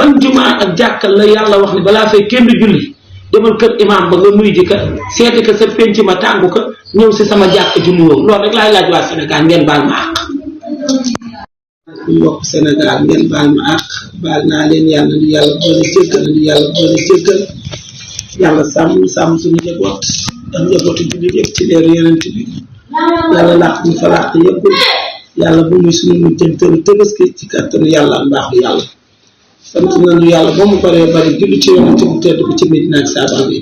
ban jumaa ak jàkkal la yàlla wax ni balaa fay kenn julli demal kër imam ba nga nuy ji ka seeti ka sa penc ma tàngu ka ñëw si sama jàkk ju nuyoo loolu rek laay laaj waa Sénégal ngeen baal ma àq. mbokk Sénégal ngeen baal ma àq baal naa leen yàlla nu yàlla boole jéggal nu yàlla boole jéggal yàlla sàmm suñu njaboot ak njabootu jullit yëpp ci leeru yonent bi yàlla làq ñu fa làq yëpp yàlla bu muy suñu mujjanteelu Tabaski ci kàttanu yàlla ak mbaaxu yàlla sant nañu yàlla ba mu baree bari julli ci yonent bu tedd bi ci Medina ak saabaan bi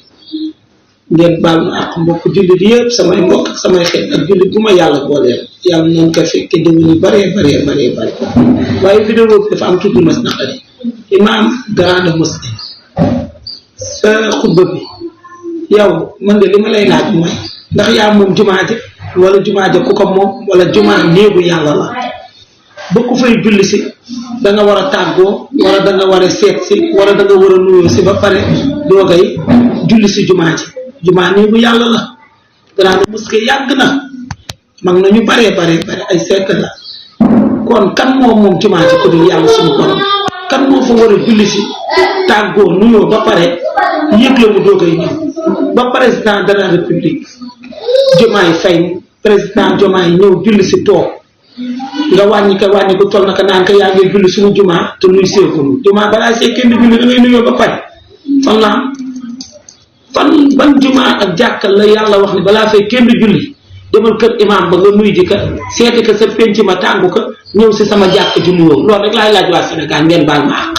ngeen baal ma àq mbokk jullit yëpp samay mbokk ak samay xeet ak jullit bu ma yàlla booleel yàlla nañ ko fekke déwén yu baree waaye vidéo bi dafa am tudd mas naqari imam grande mosquée sa xutba bi yow man de li ma lay laaj mooy ndax yaa moom jumaa ji wala jumaa ja ku ko moom wala jumaa néegu yàlla la ba ku fay julli si da nga war a tàggoo wala da nga war a seet si wala da nga war a nuyoo si ba pare doogay julli si jumaa ji jumaa néegu yàlla la grande mosquée yàgg na mag na ñu bare ay siècle la kon kan moom jumaa ji ko dul yàlla suñu borom kan moo fa war a julli si tàggoo nuyoo ba pare yëgle mu doogay ñëw ba président de la république Diomaye Faye président Diomaye ñëw julli si toog nga wàññi ko toll na ko naan ko yaa ngi julli suñu jumaa te nuy seegunu jumaa balaa see kenn julli da ngay nuyoo ba pare fan ban jumaa ak jàkkal la yàlla wax ni balaa fay kenn julli demal kër imam ba nga nuy ji ka seeti ka sa penc ma tàngu ka ñëw si sama jàkk ju nuyoo loolu rek laay laaj waa Sénégal ngeen baal ma àq